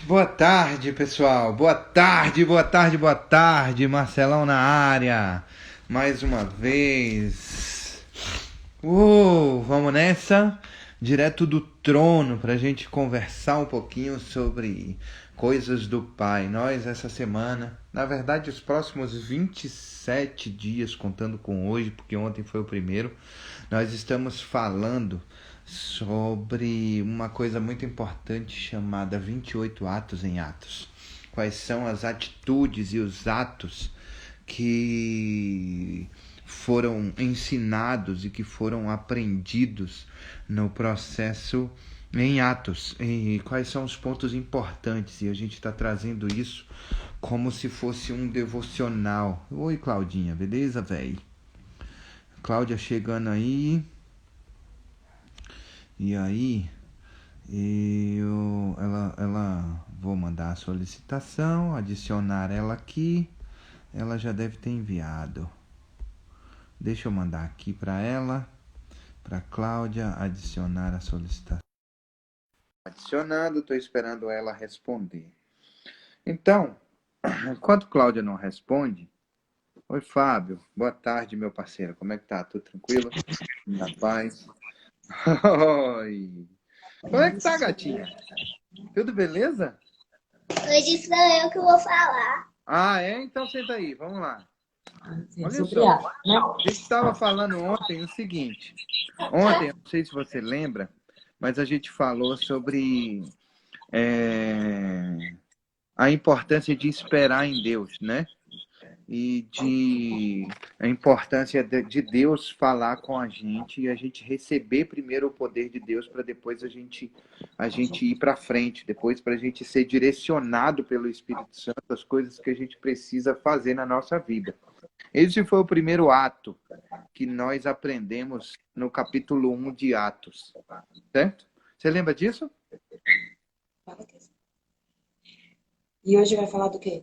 Boa tarde, pessoal. Boa tarde, boa tarde, boa tarde. Marcelão na área. Mais uma vez. Vamos nessa. Direto do trono pra gente conversar um pouquinho sobre coisas do Pai. Nós, essa semana, na verdade, os próximos 27 dias, contando com hoje, porque ontem foi o primeiro, nós estamos falando sobre uma coisa muito importante chamada 28 atos em Atos. Quais são as atitudes e os atos que foram ensinados e que foram aprendidos no processo em Atos, e quais são os pontos importantes, e a gente está trazendo isso como se fosse um devocional. Oi, Claudinha, beleza, véi? Cláudia chegando aí. E aí, vou mandar a solicitação, adicionar ela aqui. Ela já deve ter enviado. Deixa eu mandar aqui para ela, para Cláudia, adicionar a solicitação. Adicionando, estou esperando ela responder. Então, enquanto Cláudia não responde, oi, Fábio, boa tarde, meu parceiro, como é que tá? Tudo tranquilo? Na paz? Oi! Como é que tá, gatinha? Tudo beleza? Hoje sou eu que vou falar. Ah, é? Então senta aí, vamos lá. Olha Sobre só, água, né? a gente estava falando ontem o seguinte. Ontem, eu não sei se você lembra, mas a gente falou sobre a importância de esperar em Deus, né? E de a importância de Deus falar com a gente e a gente receber primeiro o poder de Deus para depois a gente ir para frente, depois para a gente ser direcionado pelo Espírito Santo as coisas que a gente precisa fazer na nossa vida. Esse foi o primeiro ato que nós aprendemos no capítulo 1 de Atos, certo? Você lembra disso? E hoje vai falar do quê?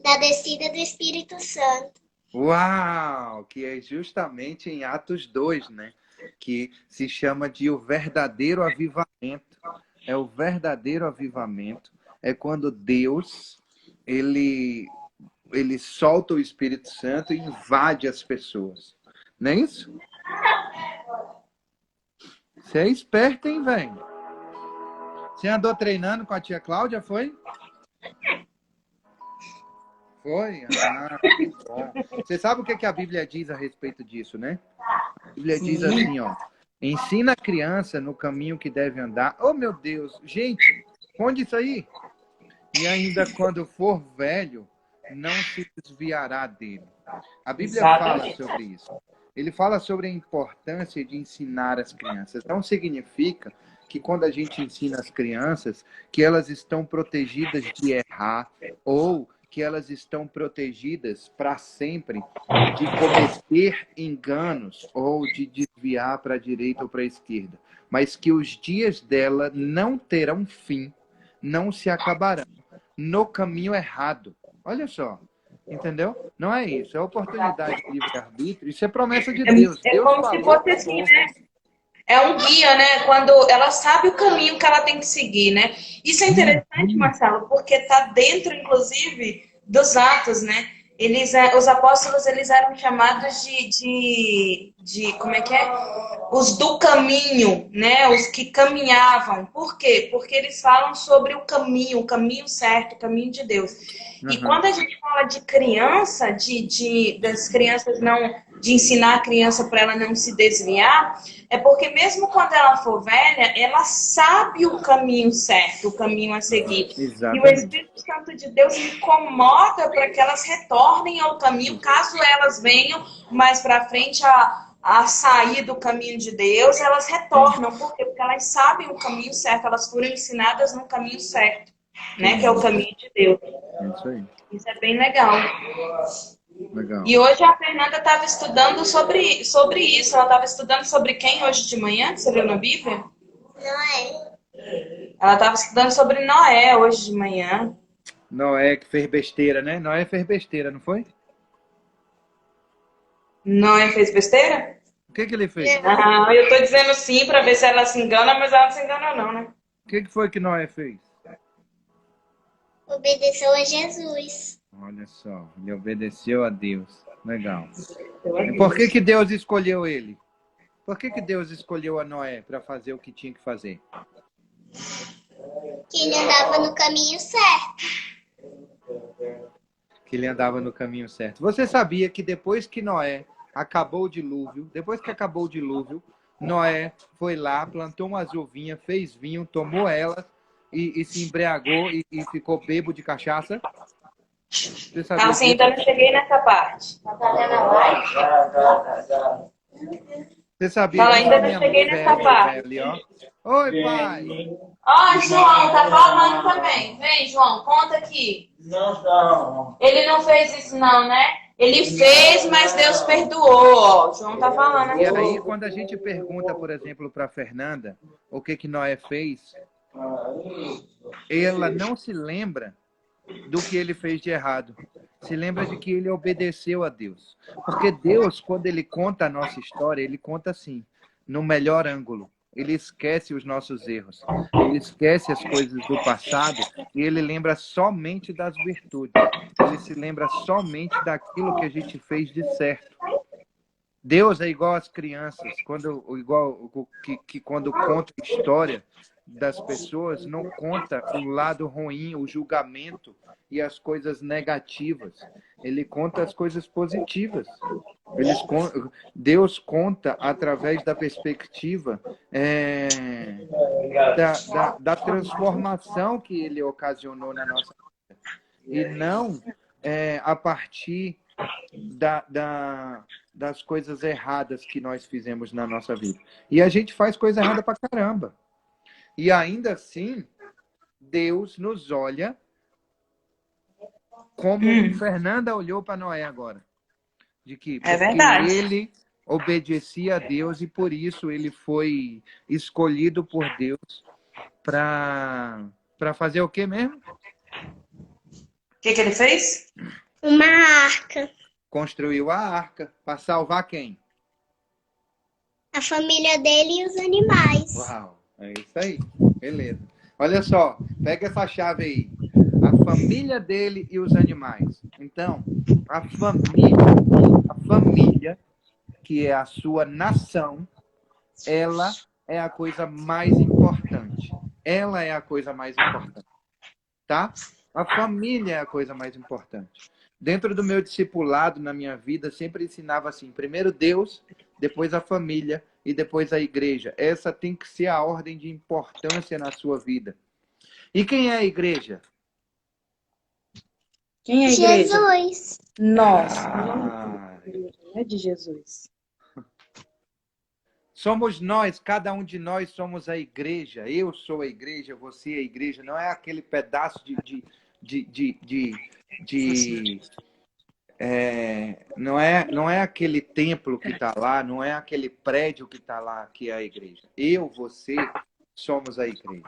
Da descida do Espírito Santo. Uau! Que é justamente em Atos 2, né? Que se chama de o verdadeiro avivamento. É o verdadeiro avivamento. É quando Deus, ele solta o Espírito Santo e invade as pessoas. Não é isso? Você é esperto, hein, velho? Você andou treinando com a tia Cláudia, foi? Foi? Ah, que bom. Você sabe o que a Bíblia diz a respeito disso, né? A Bíblia diz Sim. assim, ó. Ensina a criança no caminho que deve andar. Oh, meu Deus. Gente, onde isso aí? E ainda quando for velho, não se desviará dele. A Bíblia fala Exatamente. sobre isso. Ele fala sobre a importância de ensinar as crianças. Não significa que quando a gente ensina as crianças, que elas estão protegidas de errar ou que elas estão protegidas para sempre de cometer enganos ou de desviar para a direita ou para a esquerda, mas que os dias dela não terão fim, não se acabarão no caminho errado. Olha só, entendeu? Não é isso, é oportunidade de livre-arbítrio, isso é promessa de Deus. É Deus como se falou fosse com o assim, povo. né? É um guia, né? Quando ela sabe o caminho que ela tem que seguir, né? Isso é interessante, Marcelo, porque está dentro, inclusive, dos Atos, né? Os apóstolos, eles eram chamados como é que é? Os do caminho, né? Os que caminhavam. Por quê? Porque eles falam sobre o caminho certo, o caminho de Deus. E Uhum. quando a gente fala de criança, das crianças não, de ensinar a criança para ela não se desviar, é porque mesmo quando ela for velha, ela sabe o caminho certo, o caminho a seguir. E o Exatamente. Espírito Santo de Deus incomoda para que elas retornem ao caminho, caso elas venham mais para frente a sair do caminho de Deus, elas retornam. Por quê? Porque elas sabem o caminho certo, elas foram ensinadas no caminho certo, né? Que é o caminho de Deus. É isso aí. Isso é bem legal. Legal. E hoje a Fernanda estava estudando sobre isso. Ela estava estudando sobre quem hoje de manhã? Você leu na Bíblia? Não é? Ela estava estudando sobre Noé hoje de manhã. Noé que fez besteira, né? Noé fez besteira, não foi? Noé fez besteira? O que ele fez? Não, eu tô dizendo sim para ver se ela se engana, mas ela não se engana não, né? O que foi que Noé fez? obedeceu a Jesus. Olha só, ele obedeceu a Deus. Legal. E por que que Deus escolheu ele? Por que que Deus escolheu a Noé para fazer o que tinha que fazer? Que ele andava no caminho certo. Que ele andava no caminho certo. Você sabia que depois que Noé acabou o dilúvio, depois que acabou o dilúvio, Noé foi lá, plantou umas uvinhas, fez vinho, tomou elas e se embriagou e ficou bêbado de cachaça? Você sabia Assim, disso? ainda não cheguei nessa parte. Você sabia Fala, disso? ainda A não minha cheguei fé, nessa meu pai parte. ali, ó. Oi, pai. Ó, João, tá falando também. Vem, João, conta aqui. Ele não fez isso não, né? Ele fez, mas Deus perdoou. Ó, o João tá falando E aqui. aí, quando a gente pergunta, por exemplo, para Fernanda o que que Noé fez, ela não se lembra do que ele fez de errado. Se lembra de que ele obedeceu a Deus. Porque Deus, quando ele conta a nossa história, ele conta assim, no melhor ângulo. Ele esquece os nossos erros. Ele esquece as coisas do passado e ele lembra somente das virtudes. Ele se lembra somente daquilo que a gente fez de certo. Deus é igual às crianças, quando conta a história das pessoas, não conta o lado ruim, o julgamento e as coisas negativas. Ele conta as coisas positivas. Deus conta através da perspectiva da transformação que ele ocasionou na nossa vida. E não a partir das coisas erradas que nós fizemos na nossa vida. E a gente faz coisa errada pra caramba. E ainda assim, Deus nos olha como Fernanda olhou para Noé agora. De que É porque verdade. ele obedecia a Deus e por isso ele foi escolhido por Deus para fazer o quê mesmo? O que ele fez? Uma arca. Construiu a arca para salvar quem? A família dele e os animais. Uau, é isso aí. Beleza. Olha só, pega essa chave aí. A família dele e os animais. Então, a família, que é a sua nação, ela é a coisa mais importante. Ela é a coisa mais importante. Tá? A família é a coisa mais importante. Dentro do meu discipulado, na minha vida, sempre ensinava assim: primeiro Deus, depois a família e depois a igreja. Essa tem que ser a ordem de importância na sua vida. E quem é a igreja? Quem é a igreja? Jesus. Nós. Ah, Não é de Jesus. somos nós, cada um de nós somos a igreja. Eu sou a igreja, você é a igreja. Não é aquele pedaço não é aquele templo que está lá, não é aquele prédio que está lá que é a igreja. Eu, você, somos a igreja.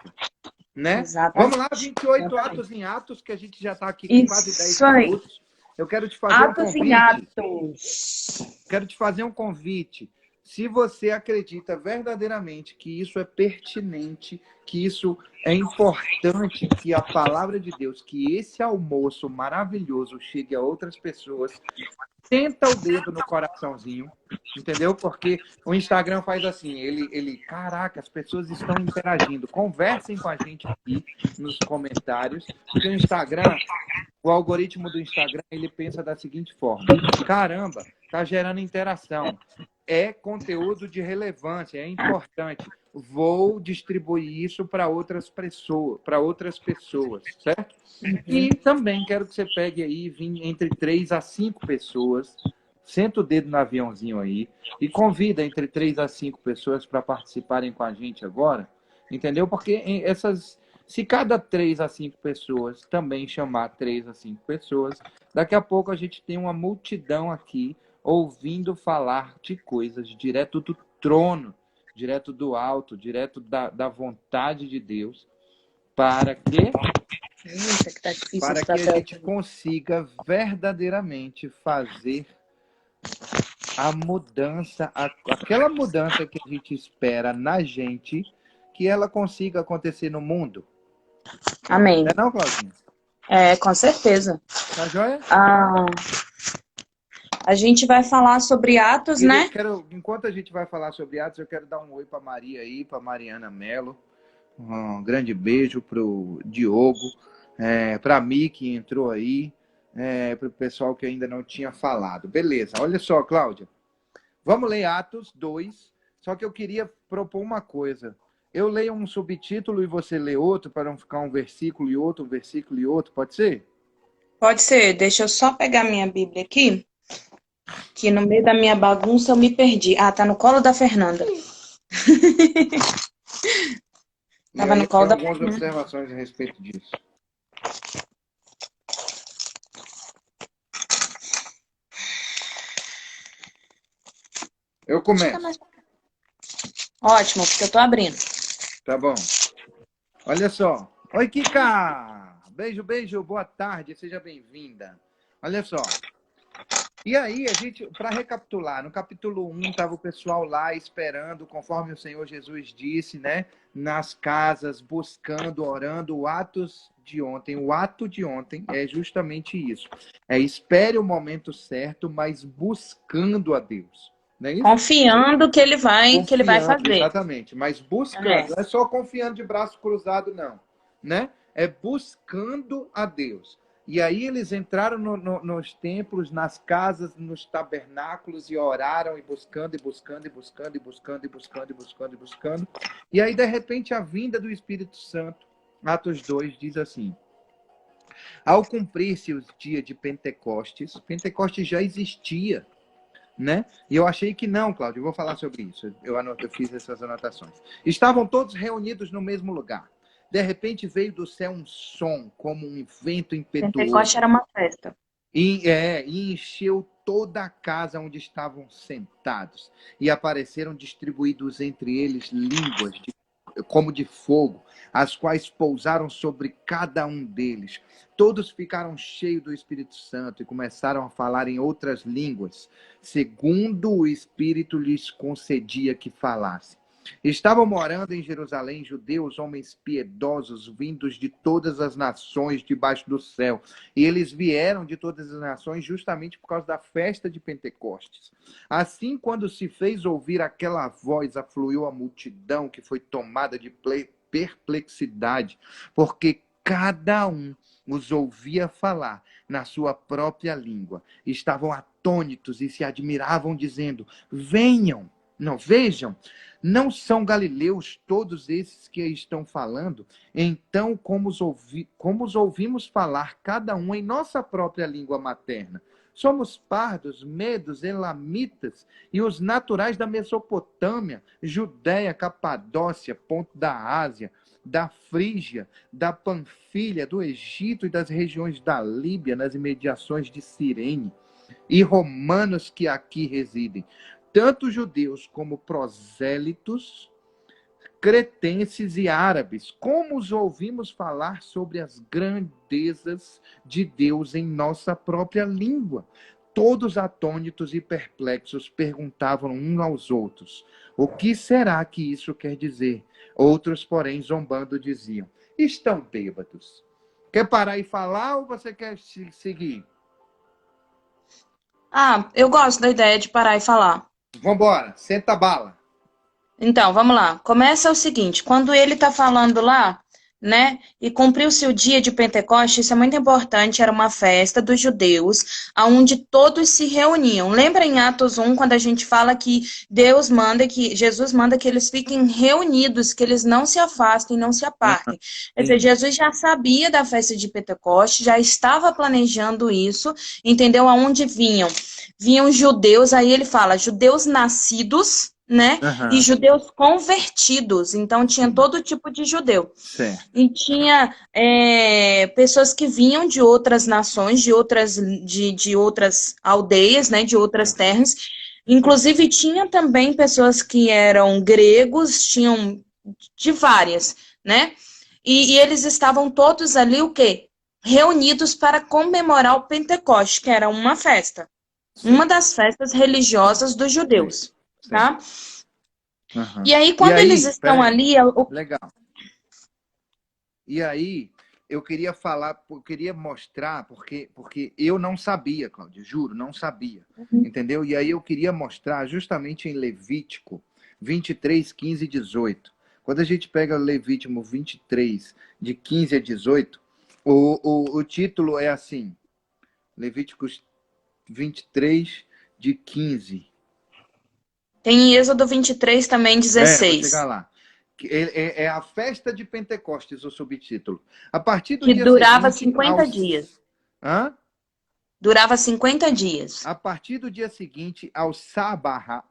Né? Exatamente. Vamos lá, 28 atos em atos, que a gente já está aqui com quase 10 Isso aí. minutos. Eu quero te fazer um Atos convite. em atos. Quero te fazer um convite. Se você acredita verdadeiramente que isso é pertinente, que isso é importante, que a palavra de Deus, que esse almoço maravilhoso chegue a outras pessoas, senta o dedo no coraçãozinho, entendeu? Porque o Instagram faz assim, caraca, as pessoas estão interagindo. Conversem com a gente aqui nos comentários, porque o Instagram, o algoritmo do Instagram, ele pensa da seguinte forma: caramba, tá gerando interação. É conteúdo de relevância, é importante. Vou distribuir isso para outras pessoas, certo? E também quero que você pegue aí, entre 3 a 5 pessoas, senta o dedo no aviãozinho aí e convida entre 3 a 5 pessoas para participarem com a gente agora, entendeu? Porque se cada 3 a 5 pessoas também chamar 3 a 5 pessoas, daqui a pouco a gente tem uma multidão aqui ouvindo falar de coisas direto do trono, direto do alto, direto da vontade de Deus, para que Eita, que tá difícil para esse que a papel. gente consiga verdadeiramente fazer a mudança, aquela mudança que a gente espera na gente, que ela consiga acontecer no mundo. Amém. Não é não, Claudinha? Com certeza. Tá joia? Ah, a gente vai falar sobre Atos, né? Enquanto a gente vai falar sobre Atos, eu quero dar um oi para Maria aí, para Mariana Mello. Um grande beijo pro Diogo, para mim que entrou aí, para o pessoal que ainda não tinha falado. Beleza, olha só, Cláudia. Vamos ler Atos 2, só que eu queria propor uma coisa. Eu leio um subtítulo e você lê outro, para não ficar um versículo e outro, pode ser? Pode ser. Deixa eu só pegar minha Bíblia aqui, que no meio da minha bagunça eu me perdi. Ah, tá no colo da Fernanda. E Tava aí no eu colo tenho da algumas Fernanda. observações a respeito disso. Eu Fica começo, mais pra cá. Ótimo, porque eu tô abrindo. tá bom? Olha só. Oi, Kika! Beijo, beijo, boa tarde, seja bem-vinda. Olha só. E aí, a gente, para recapitular, no capítulo 1, estava o pessoal lá esperando, conforme o Senhor Jesus disse, né? Nas casas, buscando, orando, o ato de ontem é justamente isso. Espere o momento certo, mas buscando a Deus. Não é isso? Confiando que ele vai Confiando, fazer. exatamente, mas buscando, É. não é só confiando de braço cruzado, não, né? É buscando a Deus. E aí eles entraram nos templos, nas casas, nos tabernáculos e oraram e buscando, e buscando, e buscando, e buscando, e buscando, e buscando, e buscando. E aí, de repente, a vinda do Espírito Santo, Atos 2 diz assim: ao cumprir-se o dia de Pentecostes, Pentecostes já existia, né? E eu achei que não, Cláudio, eu vou falar sobre isso. Eu fiz essas anotações. Estavam todos reunidos no mesmo lugar. De repente veio do céu um som, como um vento Pentecoste impetuoso, era uma festa. e encheu toda a casa onde estavam sentados. E apareceram distribuídos entre eles línguas como de fogo, as quais pousaram sobre cada um deles. Todos ficaram cheios do Espírito Santo e começaram a falar em outras línguas, segundo o Espírito lhes concedia que falassem. Estavam morando em Jerusalém judeus, homens piedosos, vindos de todas as nações debaixo do céu. E eles vieram de todas as nações justamente por causa da festa de Pentecostes. Assim, quando se fez ouvir aquela voz, afluiu a multidão que foi tomada de perplexidade, porque cada um os ouvia falar na sua própria língua. Estavam atônitos e se admiravam, dizendo: venham, não vejam, não são galileus todos esses que estão falando? Então, como os ouvimos falar, cada um em nossa própria língua materna? Somos pardos, medos, elamitas e os naturais da Mesopotâmia, Judéia, Capadócia, ponto da Ásia, da Frígia, da Panfilha, do Egito e das regiões da Líbia, nas imediações de Cirene, e romanos que aqui residem, tanto judeus como prosélitos, cretenses e árabes, como os ouvimos falar sobre as grandezas de Deus em nossa própria língua. Todos atônitos e perplexos perguntavam uns aos outros: o que será que isso quer dizer? Outros, porém, zombando, diziam: estão bêbados. Quer parar e falar ou você quer seguir? Ah, eu gosto da ideia de parar e falar. Vambora, senta a bala. Então, vamos lá. Começa o seguinte, quando ele está falando lá, né, e cumpriu-se o dia de Pentecostes, isso é muito importante, era uma festa dos judeus, onde todos se reuniam. Lembra em Atos 1, quando a gente fala que Jesus manda que eles fiquem reunidos, que eles não se afastem, não se apartem. Quer dizer, Jesus já sabia da festa de Pentecostes, já estava planejando isso, entendeu? Aonde vinham? Vinham judeus, aí ele fala, judeus nascidos, né? E judeus convertidos. Então, tinha todo tipo de judeu. Certo. E tinha pessoas que vinham de outras nações, de outras aldeias, né? De outras terras. Inclusive, tinha também pessoas que eram gregos, tinham de várias, né? E eles estavam todos ali, o quê? Reunidos para comemorar o Pentecoste, que era uma festa. Uma das festas religiosas dos judeus. Tá? Uhum. E aí, quando eles estão ali... Legal. E aí, eu queria falar, eu queria mostrar, porque eu não sabia, Cláudia, juro, não sabia, entendeu? E aí eu queria mostrar justamente em Levítico 23, 15 e 18. Quando a gente pega Levítico 23, de 15 a 18, o título é assim, Levíticos 23, de 15. Tem em Êxodo 23 também, Vou 16. chegar lá. É a festa de Pentecostes, o subtítulo. A partir do Que dia durava seguinte 50 dias. Hã? Durava 50 dias. A partir do dia seguinte ao sábado,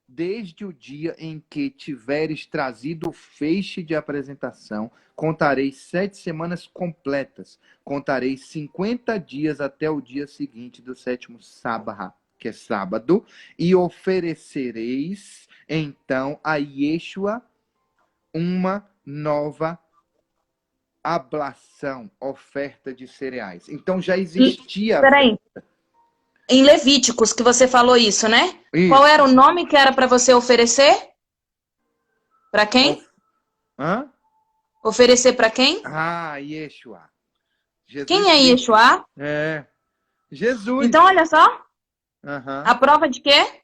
desde o dia em que tiveres trazido o feixe de apresentação, contarei 7 semanas completas. Contarei 50 dias até o dia seguinte do 7º sábado, que é sábado, e oferecereis então a Yeshua uma nova ablação, oferta de cereais. Então já existia. Peraí. Em Levíticos que você falou isso, né? Isso. Qual era o nome que era para você oferecer? Para quem? Hã? Oferecer para quem? Ah, Yeshua. Jesus Quem é Cristo. Yeshua? É. Jesus. Então, olha só. Uhum. A prova de quê?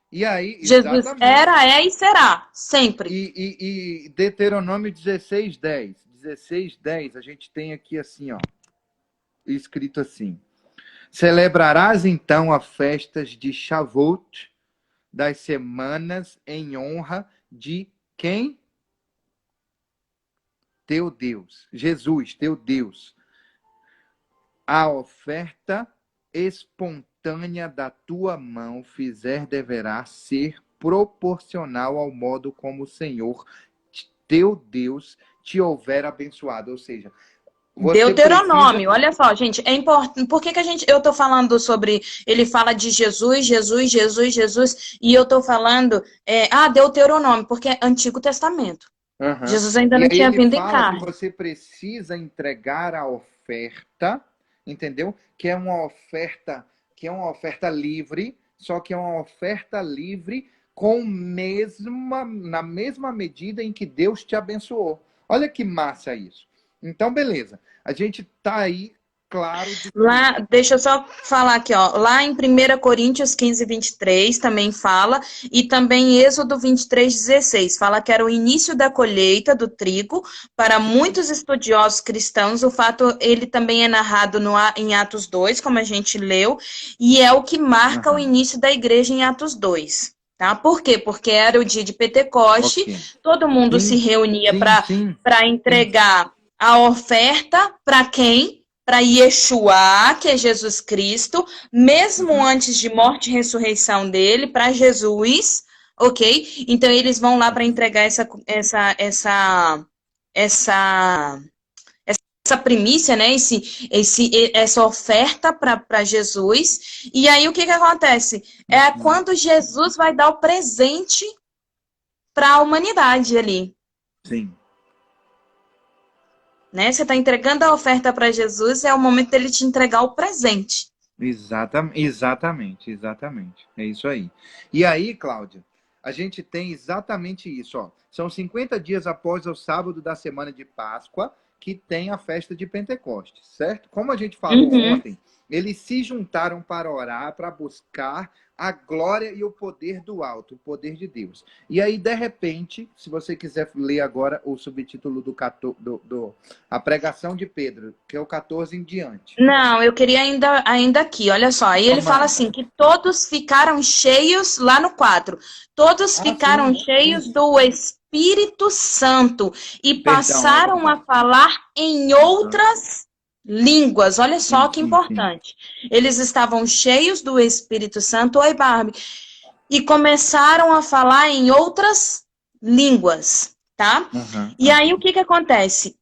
E aí, Jesus exatamente. era, é e será. Sempre. E Deuteronômio 16:10. 16:10, a gente tem aqui assim, ó. Escrito assim. Celebrarás então as festas de Shavuot, das semanas, em honra de quem? Teu Deus. Jesus, teu Deus. A oferta espontânea da tua mão fizer deverá ser proporcional ao modo como o Senhor, teu Deus, te houver abençoado. Ou seja, você Deuteronômio, precisa... olha só, gente, é importante. Por que eu tô falando sobre, ele fala de Jesus, Jesus, Jesus, Jesus, e eu tô falando, Deuteronômio, porque é Antigo Testamento. Uhum. Jesus ainda E não aí tinha ele vindo em fala carne. que você precisa entregar a oferta, entendeu? Que é uma oferta livre, só que é uma oferta livre na mesma medida em que Deus te abençoou. Olha que massa isso. Então, beleza. A gente tá aí, claro. Lá, deixa eu só falar aqui, ó. Lá em 1 Coríntios 15, 23 também fala, e também em Êxodo 23, 16, fala que era o início da colheita do trigo. Para muitos estudiosos cristãos, o fato, ele também é narrado em Atos 2, como a gente leu, e é o que marca o início da igreja em Atos 2. Tá? Por quê? Porque era o dia de Pentecoste, todo mundo se reunia para entregar a oferta para quem? Para Yeshua, que é Jesus Cristo, mesmo antes de morte e ressurreição dele, para Jesus, ok? Então eles vão lá para entregar essa primícia, né? Essa oferta para Jesus. E aí o que acontece? É quando Jesus vai dar o presente para a humanidade ali. Sim. Né? Você está entregando a oferta para Jesus, é o momento dele te entregar o presente. Exatamente. É isso aí. E aí, Cláudia, a gente tem exatamente isso. Ó. São 50 dias após o sábado da semana de Páscoa que tem a festa de Pentecostes, certo? Como a gente falou ontem, eles se juntaram para orar, para buscar a glória e o poder do alto, o poder de Deus. E aí, de repente, se você quiser ler agora o subtítulo a pregação de Pedro, que é o 14 em diante. Não, eu queria ainda aqui, olha só. Aí ele fala assim, que todos ficaram cheios, lá no 4, todos ficaram cheios do Espírito Santo e passaram a falar em outras línguas. Olha só que importante. Eles estavam cheios do Espírito Santo, oi Barbie, e começaram a falar em outras línguas, tá? E aí o que acontece?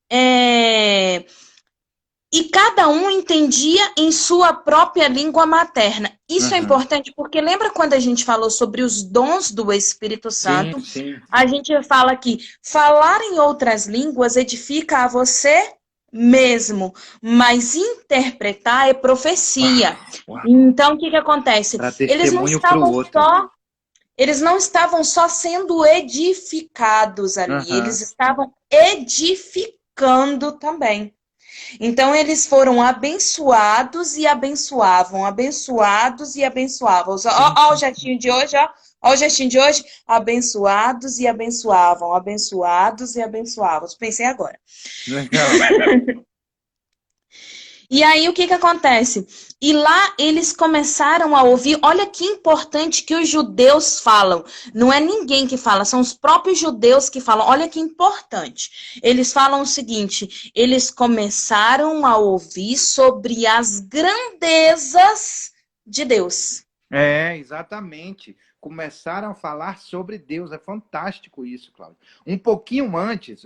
E cada um entendia em sua própria língua materna. Isso é importante porque lembra quando a gente falou sobre os dons do Espírito Santo? Sim. A gente fala que falar em outras línguas edifica a você mesmo, mas interpretar é profecia. Então, o que acontece? Eles não estavam só sendo edificados ali, eles estavam edificando frutificando também. Então, eles foram abençoados e abençoavam, abençoados e abençoavam. Ó, o gestinho de hoje, ó. Ó o gestinho de hoje. Abençoados e abençoavam, abençoados e abençoavam. Pensei agora. Legal. E aí, o que acontece? E lá eles começaram a ouvir, olha que importante que os judeus falam. Não é ninguém que fala, são os próprios judeus que falam. Olha que importante. Eles falam o seguinte, eles começaram a ouvir sobre as grandezas de Deus. Exatamente. Começaram a falar sobre Deus. É fantástico isso, Cláudio. Um pouquinho antes,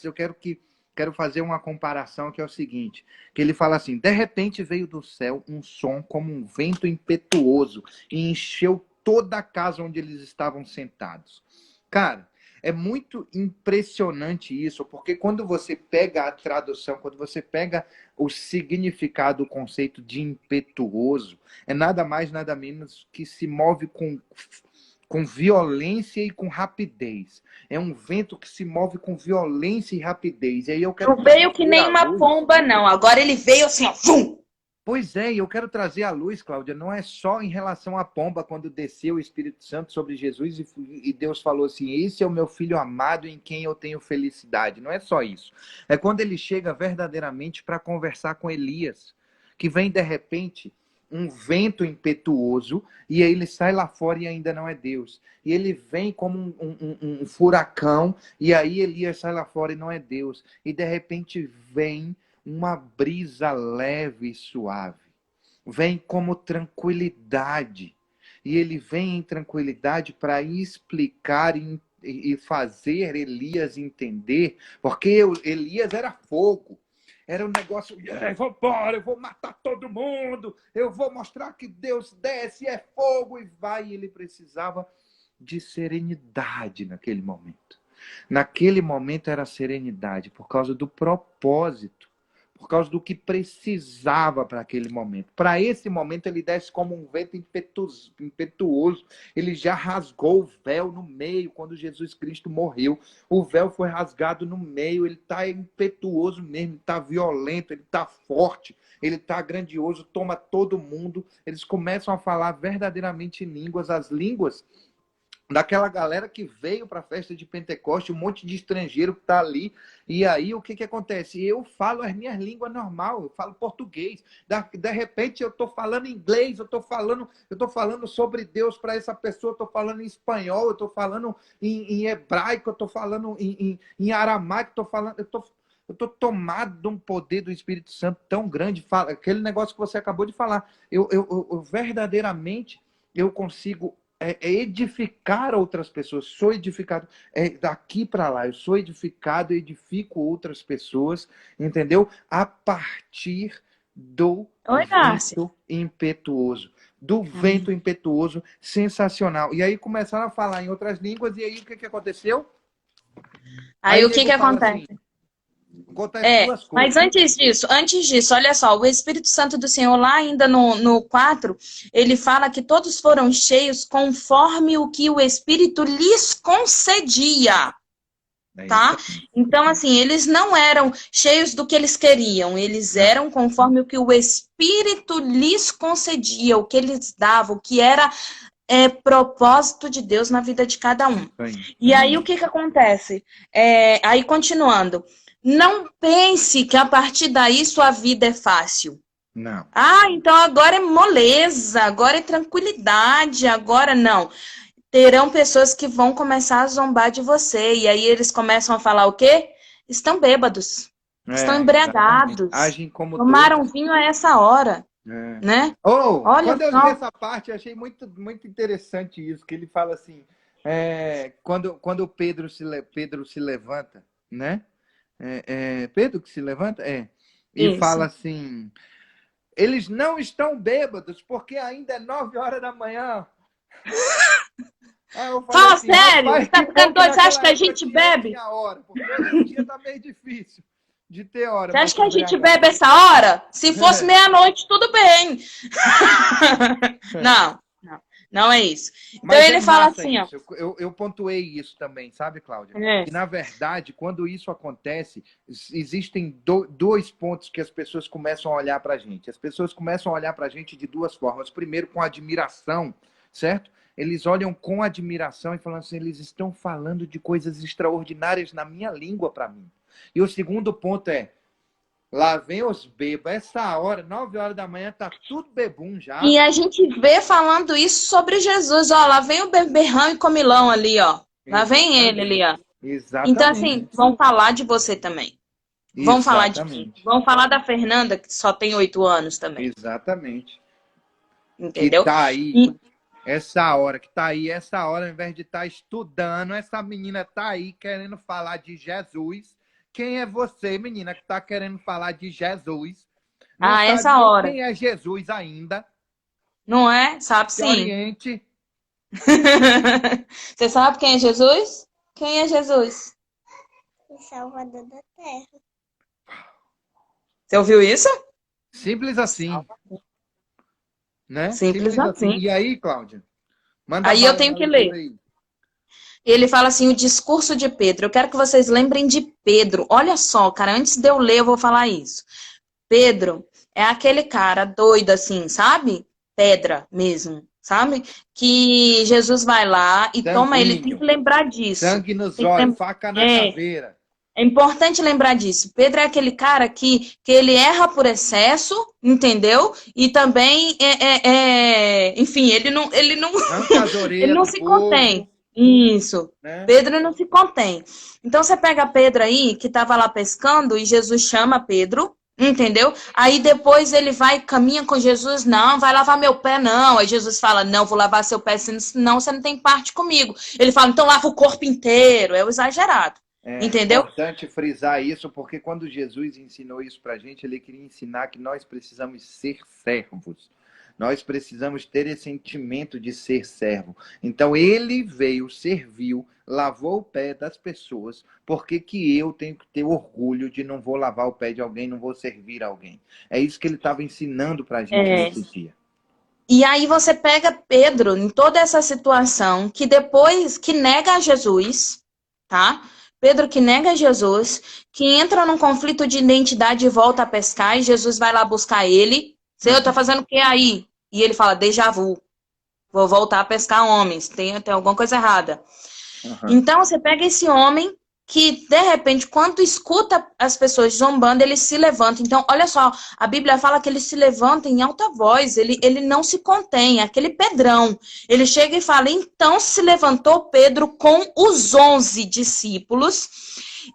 eu quero fazer uma comparação que é o seguinte, que ele fala assim, de repente veio do céu um som como um vento impetuoso e encheu toda a casa onde eles estavam sentados. Cara, é muito impressionante isso, porque quando você pega a tradução, quando você pega o significado, o conceito de impetuoso, é nada mais, nada menos que se move com violência e com rapidez. É um vento que se move com violência e rapidez. E aí eu quero não veio que nem uma pomba, não. Agora ele veio assim, ó. Vum! Pois é, e eu quero trazer à luz, Cláudia, não é só em relação à pomba, quando desceu o Espírito Santo sobre Jesus e Deus falou assim, esse é o meu filho amado em quem eu tenho felicidade. Não é só isso. É quando ele chega verdadeiramente para conversar com Elias, que vem de repente um vento impetuoso, e aí ele sai lá fora e ainda não é Deus. E ele vem como um furacão, e aí Elias sai lá fora e não é Deus. E de repente vem uma brisa leve e suave. Vem como tranquilidade. E ele vem em tranquilidade para explicar e fazer Elias entender, porque Elias era fogo. Era um negócio, vambora, eu vou matar todo mundo, eu vou mostrar que Deus desce, é fogo e vai. E ele precisava de serenidade naquele momento. Naquele momento era serenidade, por causa do propósito, por causa do que precisava para aquele momento. Para esse momento ele desce como um vento impetuoso. Ele já rasgou o véu no meio quando Jesus Cristo morreu. O véu foi rasgado no meio. Ele está impetuoso mesmo, ele está violento, ele está forte, ele está grandioso, toma todo mundo. Eles começam a falar verdadeiramente em línguas, as línguas daquela galera que veio para a festa de Pentecoste, um monte de estrangeiro que está ali. E aí o que acontece? Eu falo as minhas línguas normal, eu falo português. De repente eu estou falando inglês, eu estou falando sobre Deus para essa pessoa, eu estou falando em espanhol, eu estou falando em hebraico, eu estou falando em aramaico, eu estou tomado de um poder do Espírito Santo tão grande. Aquele negócio que você acabou de falar. Eu verdadeiramente eu consigo edificar outras pessoas. Sou edificado daqui para lá. Eu sou edificado e edifico outras pessoas, entendeu? A partir do vento impetuoso. Do vento impetuoso, sensacional. E aí começaram a falar em outras línguas, e aí o que aconteceu? Aí o que acontece? Assim, duas coisas. Mas antes disso, olha só, o Espírito Santo do Senhor lá ainda no 4, ele fala que todos foram cheios conforme o que o Espírito lhes concedia, tá? Então, assim, eles não eram cheios do que eles queriam, eles eram conforme o que o Espírito lhes concedia, o que eles davam, o que era propósito de Deus na vida de cada um. E aí, o que acontece? Aí, continuando, não pense que a partir daí sua vida é fácil. Não. Então agora é moleza, agora é tranquilidade, agora não. Terão pessoas que vão começar a zombar de você. E aí eles começam a falar o quê? Estão bêbados. Estão embriagados. Agem como tomaram vinho a essa hora. Né? Olha, quando eu li essa parte, eu achei muito, muito interessante isso, que ele fala assim, quando Pedro se levanta, né? Pedro que se levanta? E isso. Fala assim, eles não estão bêbados, porque ainda é 9 horas da manhã. Fala assim, sério, você tá ficando doido, você acha que a gente bebe? Hora, porque hoje em dia tá meio difícil de ter hora. Você acha que a gente bebe essa hora? Se fosse meia-noite, tudo bem. Não. Não é isso. Então Mas ele é fala massa assim, ó. isso. Eu pontuei isso também, sabe, Cláudia? É. Que, na verdade, quando isso acontece, existem dois pontos que as pessoas começam a olhar para a gente. As pessoas começam a olhar para a gente de duas formas. Primeiro, com admiração, certo? Eles olham com admiração e falam assim, eles estão falando de coisas extraordinárias na minha língua para mim. E o segundo ponto é, lá vem os bebos, essa hora, 9 horas da manhã, tá tudo bebum já. E a gente vê falando isso sobre Jesus, ó, lá vem o beberrão e comilão ali, ó. Lá vem ele ali, ó. Exatamente. Então, assim, vão falar de você também. Vão falar de mim. Exatamente. Vão falar da Fernanda, que só tem 8 anos também. Exatamente. Entendeu? Que tá aí, E- essa hora, ao invés de estar estudando, essa menina tá aí querendo falar de Jesus. Quem é você, menina, que tá querendo falar de Jesus? Não sabe essa nem hora. quem é Jesus ainda? Não é? Sabe Se sim. oriente. Você sabe quem é Jesus? Quem é Jesus? O Salvador da Terra. Você ouviu isso? Simples assim. Né? Simples assim. E aí, Cláudia? Manda Aí eu bala tenho na que leitura ler. aí. Ele fala assim, o discurso de Pedro. Eu quero que vocês lembrem de Pedro. Olha só, cara, antes de eu ler, eu vou falar isso. Pedro é aquele cara doido assim, sabe? Pedra mesmo, sabe? Que Jesus vai lá e toma ele. Tem que lembrar disso. Sangue nos Tem que olhos, lem- faca na É. caveira. É importante lembrar disso. Pedro é aquele cara que ele erra por excesso, entendeu? E também, enfim, ele não, Arranca as orelhas ele não do se povo, contém. Isso. né? Pedro não se contém. Então você pega Pedro aí, que estava lá pescando, e Jesus chama Pedro, entendeu? Aí depois ele vai, caminha com Jesus, não, vai lavar meu pé, não. Aí Jesus fala, não, vou lavar seu pé, senão você não tem parte comigo. Ele fala, então lava o corpo inteiro. É o exagerado. É Entendeu? importante frisar isso, porque quando Jesus ensinou isso pra gente, ele queria ensinar que nós precisamos ser servos. Nós precisamos ter esse sentimento de ser servo. Então ele veio, serviu, lavou o pé das pessoas, porque que eu tenho que ter orgulho de não vou lavar o pé de alguém, não vou servir alguém. É isso que ele estava ensinando pra gente nesse dia. E aí você pega Pedro em toda essa situação, que depois que nega a Jesus, tá? Pedro que nega Jesus, que entra num conflito de identidade e volta a pescar, e Jesus vai lá buscar ele. Senhor, tá fazendo o que aí? E ele fala, déjà vu. Vou voltar a pescar homens. Tem alguma coisa errada. Então, você pega esse homem que, de repente, quando escuta as pessoas zombando, ele se levanta. Então, olha só, a Bíblia fala que ele se levanta em alta voz, ele não se contém, aquele Pedrão. Ele chega e fala, então se levantou Pedro com os 11 discípulos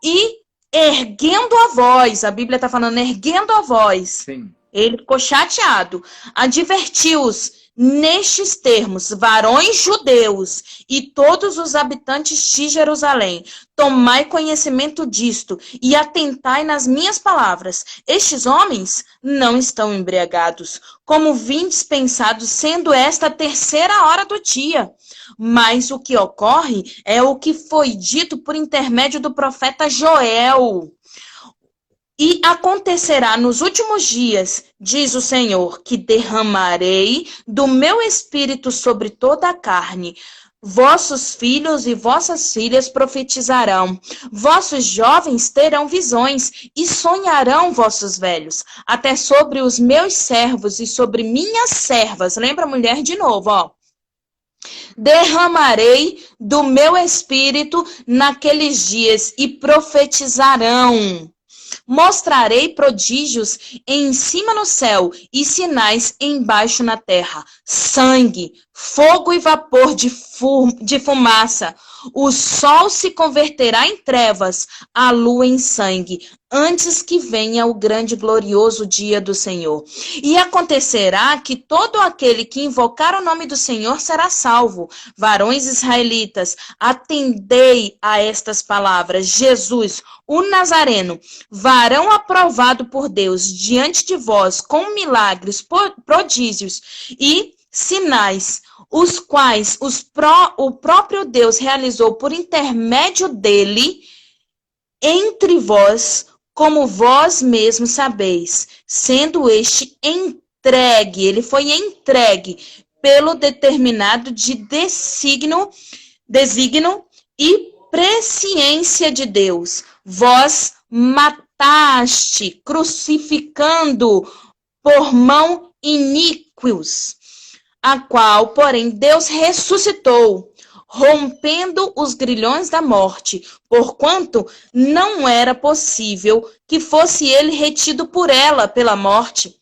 e erguendo a voz, a Bíblia está falando erguendo a voz, Sim. ele ficou chateado, advertiu-os nestes termos, varões judeus e todos os habitantes de Jerusalém, tomai conhecimento disto e atentai nas minhas palavras. Estes homens não estão embriagados, como vindes pensados, sendo esta a 3ª hora do dia. Mas o que ocorre é o que foi dito por intermédio do profeta Joel. E acontecerá nos últimos dias, diz o Senhor, que derramarei do meu espírito sobre toda a carne. Vossos filhos e vossas filhas profetizarão. Vossos jovens terão visões e sonharão vossos velhos. Até sobre os meus servos e sobre minhas servas. Lembra a mulher de novo, ó. Derramarei do meu espírito naqueles dias e profetizarão. Mostrarei prodígios em cima no céu e sinais embaixo na terra. Sangue, fogo e vapor de fumaça. O sol se converterá em trevas, a lua em sangue, antes que venha o grande e glorioso dia do Senhor. E acontecerá que todo aquele que invocar o nome do Senhor será salvo. Varões israelitas, atendei a estas palavras. Jesus, o Nazareno, varão aprovado por Deus diante de vós com milagres, prodígios e sinais, os quais o próprio Deus realizou por intermédio dele entre vós, como vós mesmos sabeis, sendo este entregue, ele foi entregue pelo determinado de desígnio e presciência de Deus. Vós mataste, crucificando por mão iníquos, a qual, porém, Deus ressuscitou, rompendo os grilhões da morte, porquanto não era possível que fosse ele retido por ela pela morte.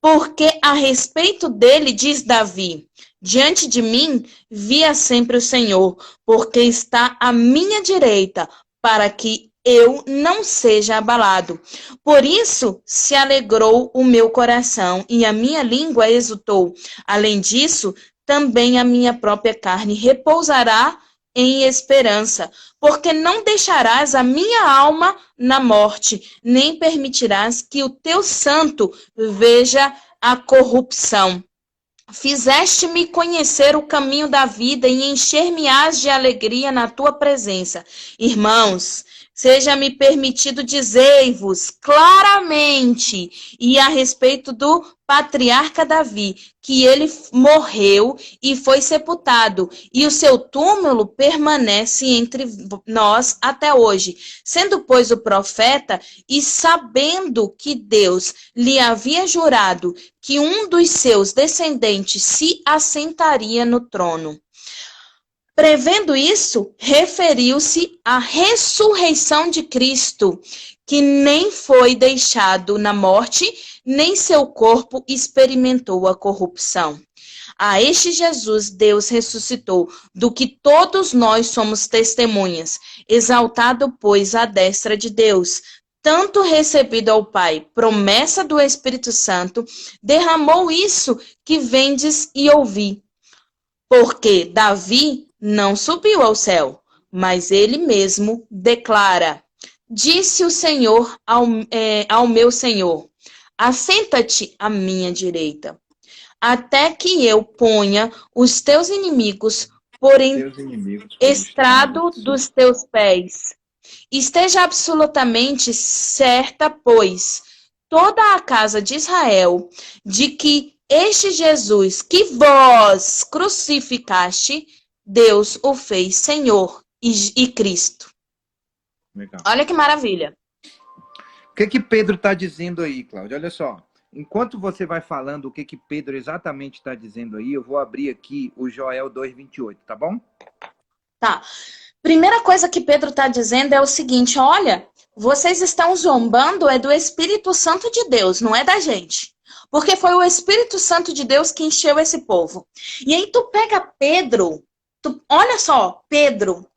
Porque a respeito dele, diz Davi, diante de mim via sempre o Senhor, porque está à minha direita, para que eu não seja abalado. Por isso se alegrou o meu coração e a minha língua exultou. Além disso, também a minha própria carne repousará em esperança, porque não deixarás a minha alma na morte, nem permitirás que o teu santo veja a corrupção. Fizeste-me conhecer o caminho da vida e encher-me-ás de alegria na tua presença. Irmãos, seja-me permitido dizer-vos claramente e a respeito do patriarca Davi, que ele morreu e foi sepultado, e o seu túmulo permanece entre nós até hoje. Sendo, pois, o profeta, e sabendo que Deus lhe havia jurado que um dos seus descendentes se assentaria no trono. Prevendo isso, referiu-se à ressurreição de Cristo, que nem foi deixado na morte, nem seu corpo experimentou a corrupção. A este Jesus Deus ressuscitou, do que todos nós somos testemunhas, exaltado, pois, à destra de Deus, tanto recebido ao Pai, promessa do Espírito Santo, derramou isso que vendes e ouvi. Porque Davi não subiu ao céu, mas ele mesmo declara: disse o Senhor ao meu Senhor, assenta-te à minha direita, até que eu ponha os teus inimigos por estrado dos teus pés. Esteja absolutamente certa, pois, toda a casa de Israel, de que este Jesus que vós crucificaste, Deus o fez Senhor e Cristo. Legal. Olha que maravilha. O que Pedro está dizendo aí, Cláudia? Olha só. Enquanto você vai falando o que Pedro exatamente está dizendo aí, eu vou abrir aqui o Joel 2:28, tá bom? Tá. Primeira coisa que Pedro está dizendo é o seguinte: olha, vocês estão zombando do Espírito Santo de Deus, não é da gente. Porque foi o Espírito Santo de Deus que encheu esse povo. E aí tu pega Pedro, olha só, Pedro,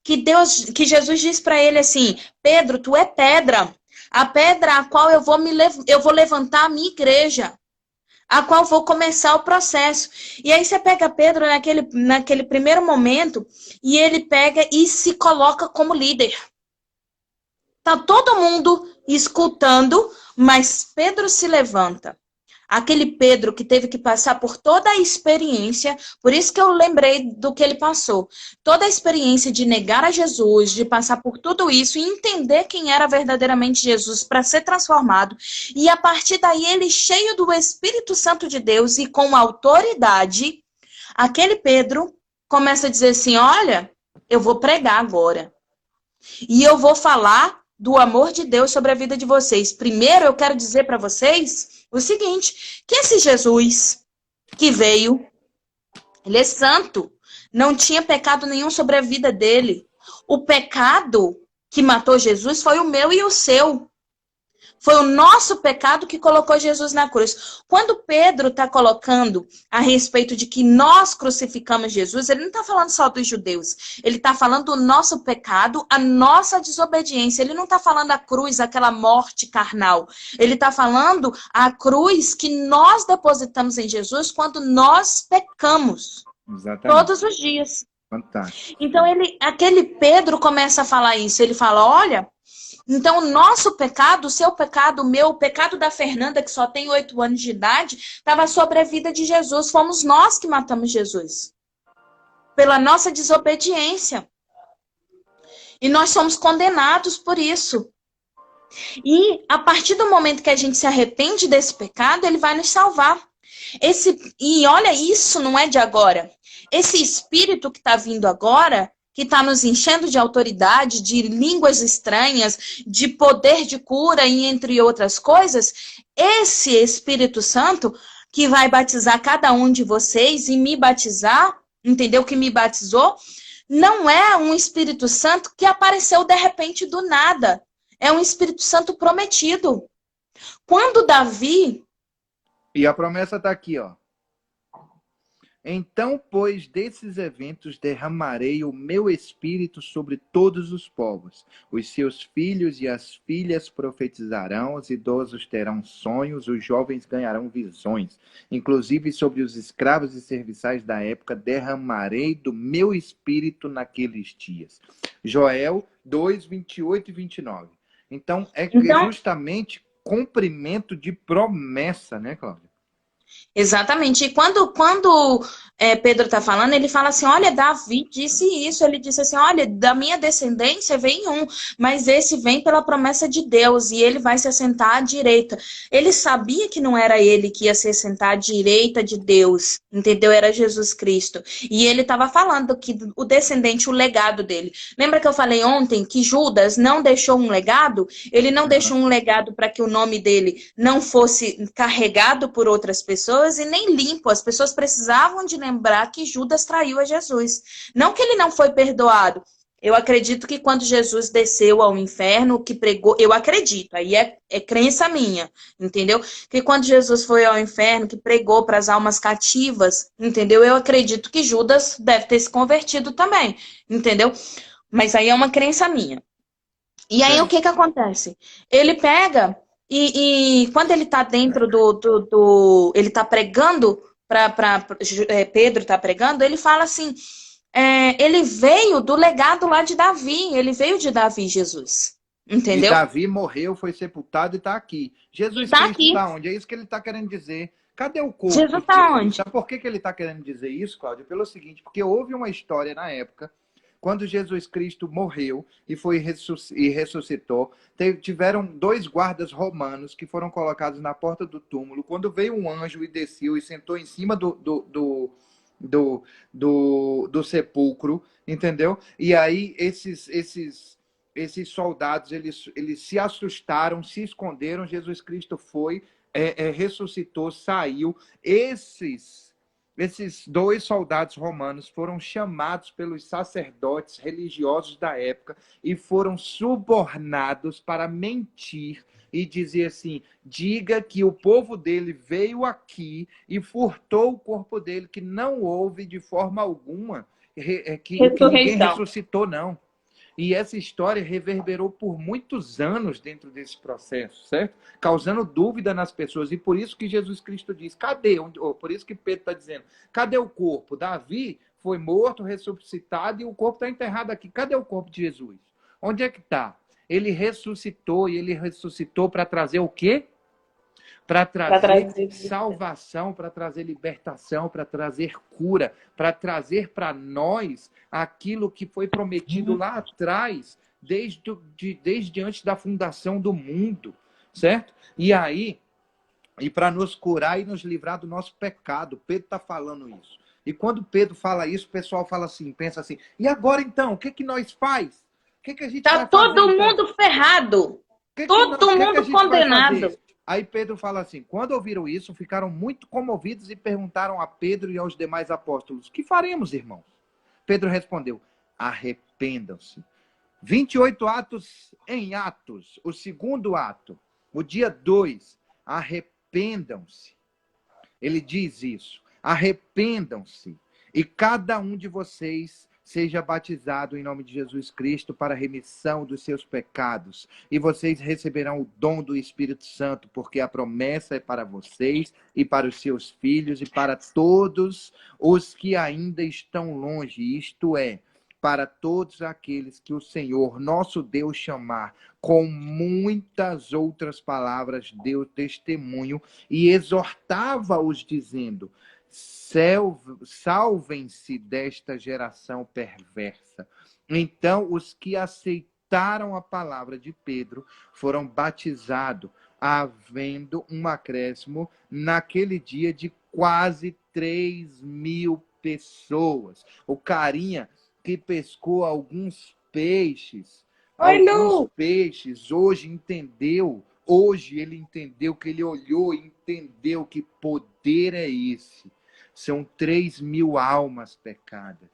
que Jesus diz para ele assim: Pedro, tu é pedra, a pedra a qual eu vou levantar a minha igreja, a qual vou começar o processo. E aí você pega Pedro naquele primeiro momento e ele pega e se coloca como líder. Tá todo mundo escutando, mas Pedro se levanta. Aquele Pedro que teve que passar por toda a experiência, por isso que eu lembrei do que ele passou. Toda a experiência de negar a Jesus, de passar por tudo isso e entender quem era verdadeiramente Jesus para ser transformado. E a partir daí ele, cheio do Espírito Santo de Deus e com autoridade, aquele Pedro começa a dizer assim: olha, eu vou pregar agora. E eu vou falar do amor de Deus sobre a vida de vocês. Primeiro eu quero dizer para vocês o seguinte, que esse Jesus que veio, ele é santo, não tinha pecado nenhum sobre a vida dele. O pecado que matou Jesus foi o meu e o seu. Foi o nosso pecado que colocou Jesus na cruz. Quando Pedro está colocando a respeito de que nós crucificamos Jesus, ele não está falando só dos judeus. Ele está falando do nosso pecado, a nossa desobediência. Ele não está falando a cruz, aquela morte carnal. Ele está falando a cruz que nós depositamos em Jesus quando nós pecamos. Exatamente. Todos os dias. Fantástico. Então, aquele Pedro começa a falar isso. Ele fala, olha, então o nosso pecado, o seu pecado, o meu, o pecado da Fernanda, que só tem 8 anos de idade, estava sobre a vida de Jesus. Fomos nós que matamos Jesus. Pela nossa desobediência. E nós somos condenados por isso. E a partir do momento que a gente se arrepende desse pecado, ele vai nos salvar. E olha, isso não é de agora. Esse espírito que está vindo agora, que está nos enchendo de autoridade, de línguas estranhas, de poder de cura e entre outras coisas, esse Espírito Santo que vai batizar cada um de vocês e me batizar, entendeu? Que me batizou, não é um Espírito Santo que apareceu de repente do nada. É um Espírito Santo prometido. Quando Davi... E a promessa está aqui, ó. Então, pois, desses eventos derramarei o meu espírito sobre todos os povos. Os seus filhos e as filhas profetizarão, os idosos terão sonhos, os jovens ganharão visões. Inclusive, sobre os escravos e serviçais da época, derramarei do meu espírito naqueles dias. Joel 2, 28 e 29. Então, é justamente cumprimento de promessa, né, Cláudia? Exatamente. E quando Pedro está falando, ele fala assim, olha, Davi disse isso, ele disse assim, olha, da minha descendência vem um, mas esse vem pela promessa de Deus, e ele vai se assentar à direita. Ele sabia que não era ele que ia se assentar à direita de Deus, entendeu? Era Jesus Cristo. E ele estava falando que o descendente, o legado dele. Lembra que eu falei ontem que Judas não deixou um legado? Ele não deixou um legado para que o nome dele não fosse carregado por outras pessoas e nem limpo. As pessoas precisavam de lembrar que Judas traiu a Jesus. Não que ele não foi perdoado. Eu acredito que quando Jesus desceu ao inferno, que pregou, eu acredito, aí é crença minha, entendeu? Que quando Jesus foi ao inferno, que pregou para as almas cativas, entendeu? Eu acredito que Judas deve ter se convertido também, entendeu? Mas aí é uma crença minha. E aí o que acontece? Ele pega e quando ele está dentro ele está pregando, Pedro está pregando, ele fala assim, ele veio do legado lá de Davi, ele veio de Davi, Jesus. Entendeu? E Davi morreu, foi sepultado e está aqui. Jesus Cristo está onde? É isso que ele está querendo dizer. Cadê o corpo? Jesus está onde? Sabe por que ele está querendo dizer isso, Cláudia? Pelo seguinte, porque houve uma história na época, quando Jesus Cristo morreu e ressuscitou, tiveram 2 guardas romanos que foram colocados na porta do túmulo. Quando veio um anjo e desceu e sentou em cima do sepulcro, entendeu? E aí esses soldados, eles se assustaram, se esconderam. Jesus Cristo foi, ressuscitou, saiu. Esses 2 soldados romanos foram chamados pelos sacerdotes religiosos da época e foram subornados para mentir e dizer assim, diga que o povo dele veio aqui e furtou o corpo dele, que não houve de forma alguma que ninguém ressuscitou, não. E essa história reverberou por muitos anos dentro desse processo, certo? Causando dúvida nas pessoas. E por isso que Jesus Cristo diz, cadê? Por isso que Pedro está dizendo, cadê o corpo? Davi foi morto, ressuscitado, e o corpo está enterrado aqui. Cadê o corpo de Jesus? Onde é que está? Ele ressuscitou, e ele ressuscitou para trazer o quê? Para trazer salvação, para trazer libertação, para trazer cura, para trazer para nós aquilo que foi prometido lá atrás, desde antes da fundação do mundo, certo? E aí, e para nos curar e nos livrar do nosso pecado. Pedro está falando isso. E quando Pedro fala isso, o pessoal fala assim, pensa assim, e agora então, o que nós faz? O que a gente vai fazer? Tá todo mundo ferrado. Todo mundo condenado. Aí Pedro fala assim, quando ouviram isso, ficaram muito comovidos e perguntaram a Pedro e aos demais apóstolos, o que faremos, irmãos? Pedro respondeu, arrependam-se. 28 atos em Atos, o segundo ato, o dia 2, arrependam-se. Ele diz isso, arrependam-se e cada um de vocês seja batizado em nome de Jesus Cristo para a remissão dos seus pecados. E vocês receberão o dom do Espírito Santo, porque a promessa é para vocês e para os seus filhos e para todos os que ainda estão longe, isto é, para todos aqueles que o Senhor, nosso Deus, chamar. Com muitas outras palavras, deu testemunho e exortava-os, dizendo, salvem-se desta geração perversa. Então, os que aceitaram a palavra de Pedro foram batizados, havendo um acréscimo naquele dia de quase 3.000 pessoas. O carinha que pescou alguns peixes, Oi, Lu! hoje ele entendeu que ele olhou e entendeu que poder é esse. São 3.000 almas pescadas.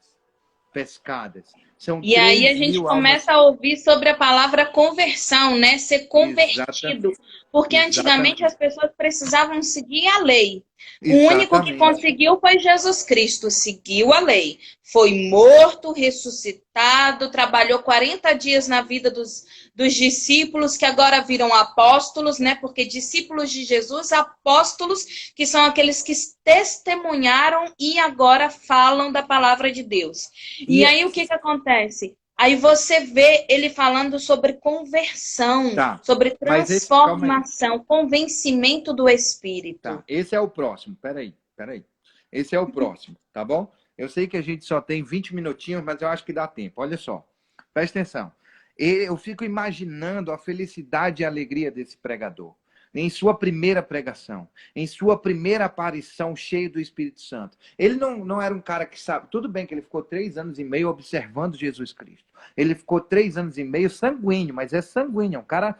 São E aí a 3.000 gente almas. começa a ouvir sobre a palavra conversão, né? Ser convertido. Porque antigamente as pessoas precisavam seguir a lei. O único que conseguiu foi Jesus Cristo, seguiu a lei. Foi morto, ressuscitado, trabalhou 40 dias na vida dos discípulos, que agora viram apóstolos, né? Porque discípulos de Jesus, apóstolos, que são aqueles que testemunharam e agora falam da palavra de Deus. E aí o que acontece? Aí você vê ele falando sobre conversão, sobre transformação, convencimento do Espírito. Tá, esse é o próximo. Peraí. Esse é o próximo, tá bom? Eu sei que a gente só tem 20 minutinhos, mas eu acho que dá tempo. Olha só, presta atenção. Eu fico imaginando a felicidade e a alegria desse pregador. Em sua primeira pregação, em sua primeira aparição cheio do Espírito Santo. Ele não era um cara que sabe... Tudo bem que ele ficou 3 anos e meio observando Jesus Cristo. Ele ficou 3 anos e meio sanguíneo, mas é sanguíneo. É um cara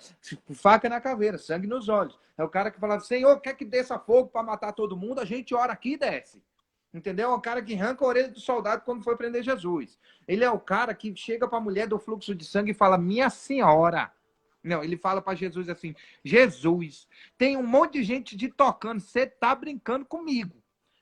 faca na caveira, sangue nos olhos. É o cara que falava, Senhor, quer que desça fogo para matar todo mundo? A gente ora aqui e desce. Entendeu? É o cara que arranca a orelha do soldado quando foi prender Jesus. Ele é o cara que chega para a mulher do fluxo de sangue e fala, minha senhora... Não, ele fala para Jesus assim, Jesus, tem um monte de gente te tocando, você tá brincando comigo.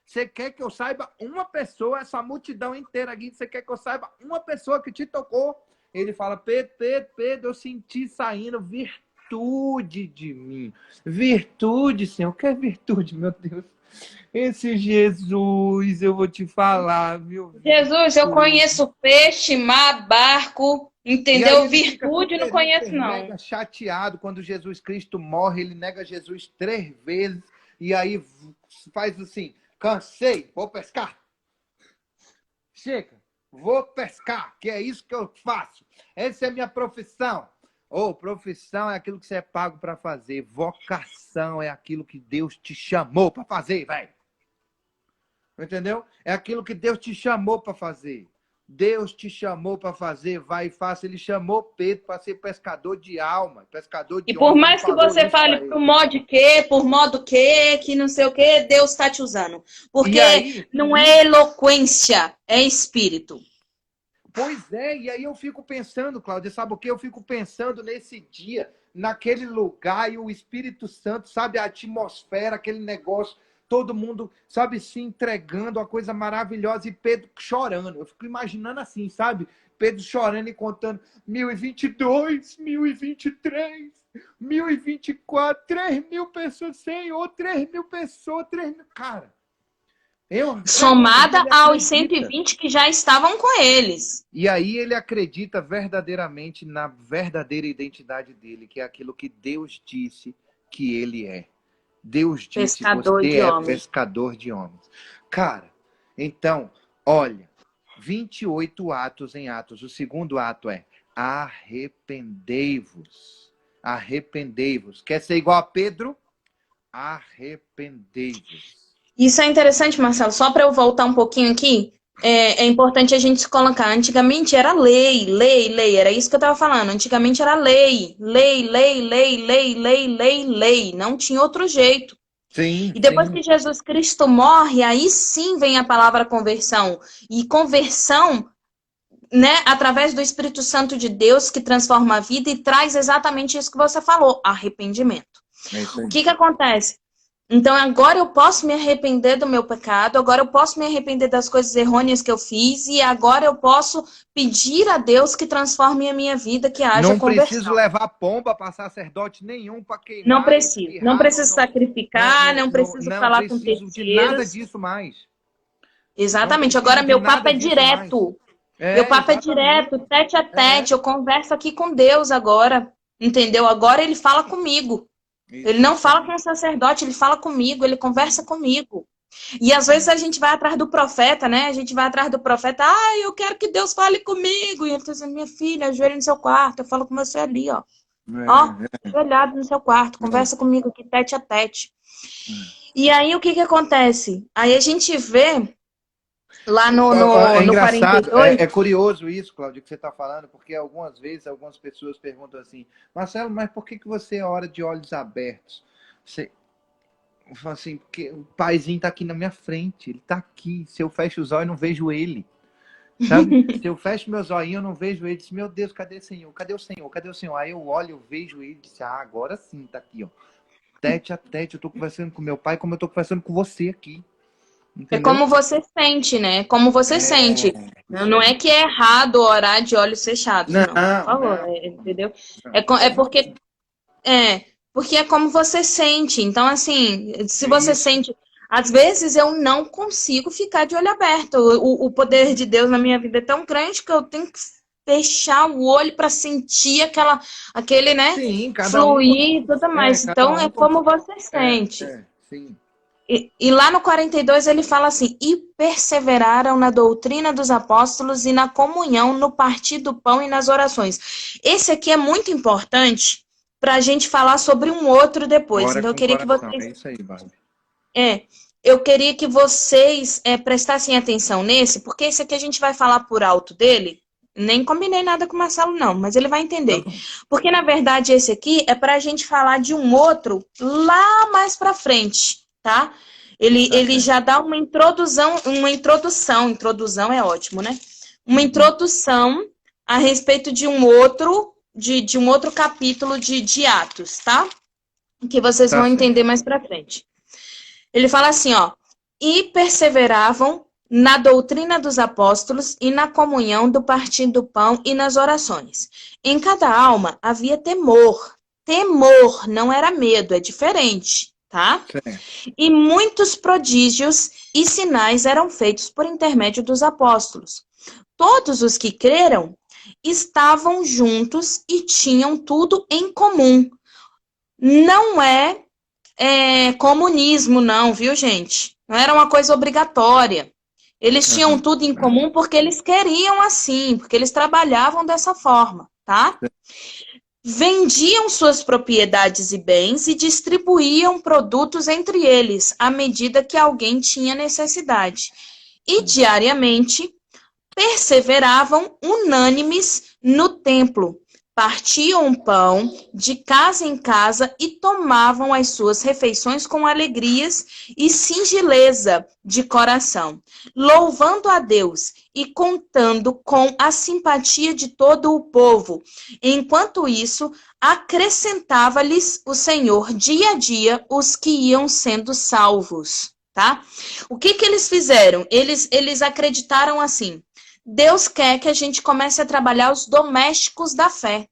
Você quer que eu saiba uma pessoa, essa multidão inteira aqui, você quer que eu saiba uma pessoa que te tocou? Ele fala, Pedro, eu senti saindo virtude de mim. Virtude, Senhor, o que é virtude, meu Deus? Esse Jesus, eu vou te falar, viu? Jesus, eu conheço peixe, mar, barco... Entendeu? Virtude não conheço, não. Ele chateado quando Jesus Cristo morre, ele nega Jesus 3 vezes e aí faz assim, cansei, vou pescar. Chega, vou pescar, que é isso que eu faço. Essa é a minha profissão. Profissão é aquilo que você é pago para fazer. Vocação é aquilo que Deus te chamou para fazer, velho. Entendeu? É aquilo que Deus te chamou para fazer. Deus te chamou para fazer, vai e faça. Ele chamou Pedro para ser pescador de alma, pescador de E por mais que você fale por modo que não sei o que, Deus está te usando. Porque aí, não é eloquência, é espírito. Pois é, e aí eu fico pensando, Cláudia, sabe o que? Eu fico pensando nesse dia, naquele lugar, e o Espírito Santo, sabe, a atmosfera, aquele negócio... Todo mundo, sabe, se entregando, uma coisa maravilhosa, e Pedro chorando. Eu fico imaginando assim, sabe? Pedro chorando e contando 1022, 1023, 1024, 3.000 pessoas, Senhor, 3.000 pessoas, 3.000... Cara, somada aos 120 que já estavam com eles. E aí ele acredita verdadeiramente na verdadeira identidade dele, que é aquilo que Deus disse que ele é. Deus disse que você é pescador de homens. Cara, então, olha, 28 atos em Atos. O segundo ato é arrependei-vos. Arrependei-vos. Quer ser igual a Pedro? Arrependei-vos. Isso é interessante, Marcelo. Só para eu voltar um pouquinho aqui, é importante a gente se colocar. Antigamente era lei. Era isso que eu estava falando. Antigamente era lei. Lei. Não tinha outro jeito. Sim, e depois que Jesus Cristo morre, aí sim vem a palavra conversão. E conversão, né, através do Espírito Santo de Deus, que transforma a vida e traz exatamente isso que você falou, arrependimento. O que acontece? Então agora eu posso me arrepender do meu pecado, agora eu posso me arrepender das coisas errôneas que eu fiz e agora eu posso pedir a Deus que transforme a minha vida, que haja conversão. Não preciso levar pomba para sacerdote nenhum para queimar. Não preciso sacrificar, não preciso falar com terceiros. Não preciso de nada disso mais. Exatamente, agora meu papo é direto. Meu papo é direto, tete a tete, eu converso aqui com Deus agora, entendeu? Agora ele fala comigo. Ele não fala com o sacerdote, ele fala comigo, ele conversa comigo. E às vezes a gente vai atrás do profeta, né? A gente vai atrás do profeta, eu quero que Deus fale comigo. E ele tá dizendo, minha filha, ajoelha no seu quarto, eu falo com você ali, ó. Ajoelhado no seu quarto, conversa comigo aqui, tete a tete. E aí, o que que acontece? Aí a gente vê lá É no engraçado, 42... é curioso isso, Cláudio, que você está falando, porque algumas vezes algumas pessoas perguntam assim, Marcelo, mas por que você ora de olhos abertos? Você fala assim, porque o paizinho está aqui na minha frente, ele está aqui. Se eu fecho os olhos, eu não vejo ele. Sabe? Se eu fecho meus olhinhos, eu não vejo ele. Meu Deus, cadê o Senhor? Cadê o Senhor? Cadê o Senhor? Aí eu olho, eu vejo ele e disse, agora sim, tá aqui, ó. Tete a tete, eu tô conversando com meu pai como eu tô conversando com você aqui. É Entendeu? como você sente, né? Como você sente. Não é que é errado orar de olhos fechados, não. Por favor, Não. entendeu? É porque porque é como você sente. Então, assim, se você sente. Às vezes eu não consigo ficar de olho aberto. O poder de Deus na minha vida é tão grande que eu tenho que fechar o olho para sentir aquele, né? Sim, cada um. Fluir e tudo mais. Então, é como você sente. Sim. E lá no 42 ele fala assim: e perseveraram na doutrina dos apóstolos e na comunhão, no partir do pão e nas orações. Esse aqui é muito importante para a gente falar sobre um outro depois. Ora Então eu com queria que coração. vocês. É isso aí, Bárbara. Eu queria que vocês prestassem atenção nesse, porque esse aqui a gente vai falar por alto dele. Nem combinei nada com o Marcelo, não, mas ele vai entender. Tá bom. Porque, na verdade, esse aqui é para a gente falar de um outro lá mais para frente, tá? Ele já dá uma introdução é ótimo, né? Uma introdução a respeito de um outro, de um outro capítulo de Atos, tá? Que vocês vão entender mais para frente. Ele fala assim, ó, e perseveravam na doutrina dos apóstolos e na comunhão do partir do pão e nas orações. Em cada alma havia temor. Temor, não era medo, é diferente, tá? E muitos prodígios e sinais eram feitos por intermédio dos apóstolos. Todos os que creram estavam juntos e tinham tudo em comum. Não é comunismo, não, viu, gente? Não era uma coisa obrigatória. Eles tinham tudo em comum porque eles queriam assim, porque eles trabalhavam dessa forma, tá? Vendiam suas propriedades e bens e distribuíam produtos entre eles, à medida que alguém tinha necessidade. E diariamente perseveravam unânimes no templo, partiam pão de casa em casa e tomavam as suas refeições com alegrias e singeleza de coração, louvando a Deus e contando com a simpatia de todo o povo. Enquanto isso, acrescentava-lhes o Senhor dia a dia os que iam sendo salvos, tá? O que eles fizeram? Eles acreditaram assim: Deus quer que a gente comece a trabalhar os domésticos da fé.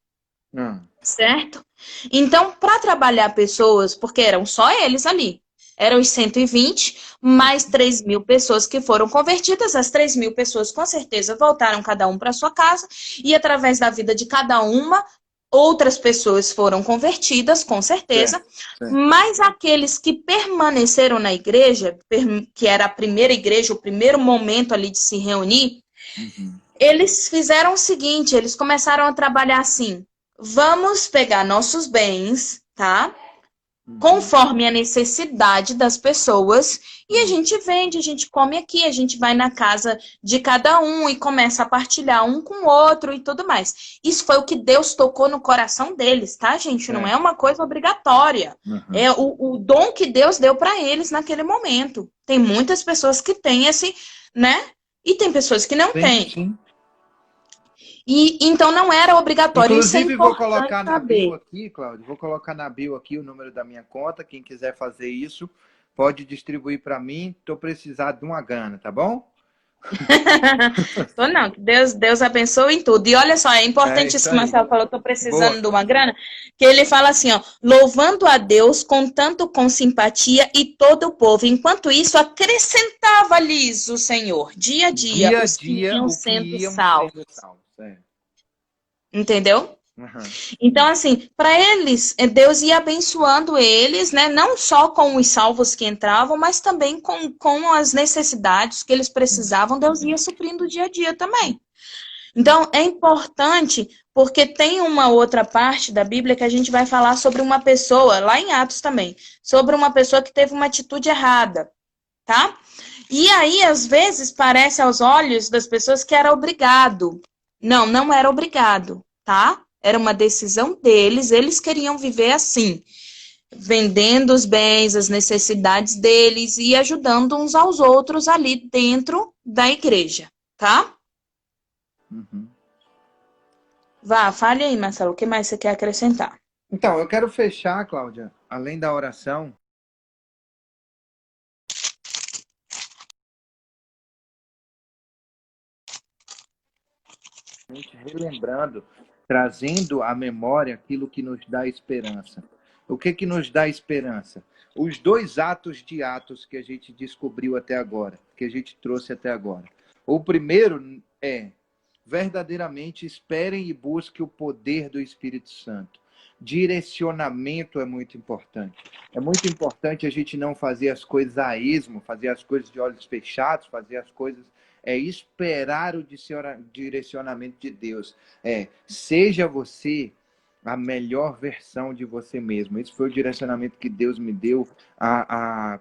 Certo? Então, para trabalhar pessoas, porque eram só eles ali, eram os 120, mais 3.000 pessoas que foram convertidas. As 3.000 pessoas, com certeza, voltaram cada um para sua casa, e através da vida de cada uma, outras pessoas foram convertidas, com certeza, mas aqueles que permaneceram na igreja, que era a primeira igreja, o primeiro momento ali de se reunir, eles fizeram o seguinte: eles começaram a trabalhar assim: vamos pegar nossos bens, tá? Conforme a necessidade das pessoas, e a gente vende, a gente come aqui, a gente vai na casa de cada um e começa a partilhar um com o outro e tudo mais. Isso foi o que Deus tocou no coração deles, tá, gente? Não é uma coisa obrigatória. É o dom que Deus deu para eles naquele momento. Tem muitas pessoas que têm esse, né? E tem pessoas que não têm. Sim. E então não era obrigatório. Inclusive, isso é vou colocar saber. na bio aqui, Cláudio, vou colocar na bio aqui o número da minha conta. Quem quiser fazer isso, pode distribuir para mim. Estou precisando de uma grana, tá bom? Não, que Deus abençoe em tudo. E olha só, é importante isso que o Marcelo falou, estou precisando de uma grana, que ele fala assim, ó, louvando a Deus, contando com simpatia e todo o povo. Enquanto isso, acrescentava-lhes o Senhor, dia a dia, os que iam sendo salvos. Entendeu? Então, assim, para eles, Deus ia abençoando eles, né? Não só com os salvos que entravam, mas também com as necessidades que eles precisavam, Deus ia suprindo dia a dia também. Então, é importante Porque tem uma outra parte da Bíblia que a gente vai falar sobre uma pessoa, lá em Atos também, sobre uma pessoa que teve uma atitude errada, tá? E aí, às vezes, parece aos olhos das pessoas que era obrigado. Não, não era obrigado, tá? Era uma decisão deles, eles queriam viver assim, vendendo os bens, as necessidades deles e ajudando uns aos outros ali dentro da igreja, tá? Uhum. Vá, fale aí, Marcelo, o que mais você quer acrescentar? Então, eu quero fechar, Cláudia, além da oração, relembrando, trazendo à memória aquilo que nos dá esperança. O que nos dá esperança? Os dois atos de Atos que a gente descobriu até agora, que a gente trouxe até agora. O primeiro é, verdadeiramente, esperem e busquem o poder do Espírito Santo. Direcionamento é muito importante. É muito importante a gente não fazer as coisas a esmo, fazer as coisas de olhos fechados, fazer as coisas... esperar o direcionamento de Deus. Seja você a melhor versão de você mesmo. Esse foi o direcionamento que Deus me deu há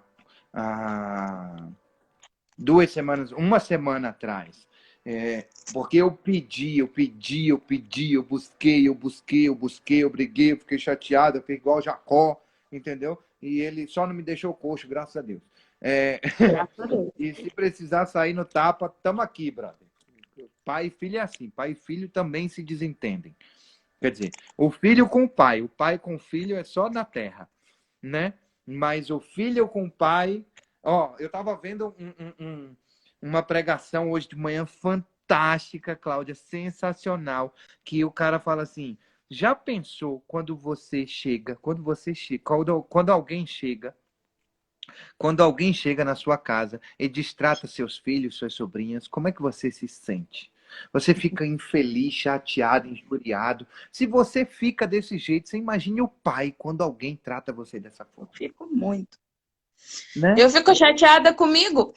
2 semanas, uma semana atrás. Porque eu pedi, eu busquei, eu briguei, eu fiquei chateado, eu fiquei igual Jacó, entendeu? E ele só não me deixou coxo, graças a Deus. Graças a Deus. E se precisar sair no tapa, estamos aqui, brother. Pai e filho é assim. Pai e filho também se desentendem. Quer dizer, o filho com o pai com o filho é só na terra, né? Mas o filho com o pai... Ó, eu estava vendo uma pregação hoje de manhã fantástica, Cláudia, sensacional, que o cara fala assim, já pensou quando alguém chega na sua casa e destrata seus filhos, suas sobrinhas, como é que você se sente? Você fica infeliz, chateado, injuriado. Se você fica desse jeito, você imagine o pai quando alguém trata você dessa forma. Fico muito. Né? Eu fico chateada comigo.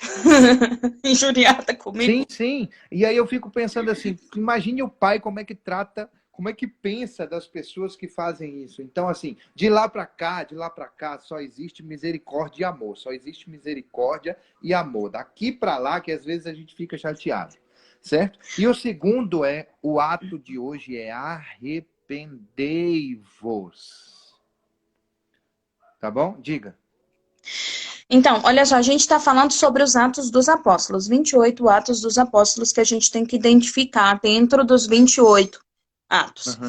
Injuriada comigo. Sim. E aí eu fico pensando assim, imagine o pai como é que trata, como é que pensa das pessoas que fazem isso. Então, assim, de lá para cá, só existe misericórdia e amor. Só existe misericórdia e amor. Daqui para lá, que às vezes a gente fica chateado. Certo? E o segundo o ato de hoje é arrependei-vos. Tá bom? Diga. Então, olha só, a gente está falando sobre os Atos dos Apóstolos, 28 Atos dos Apóstolos que a gente tem que identificar dentro dos 28 atos.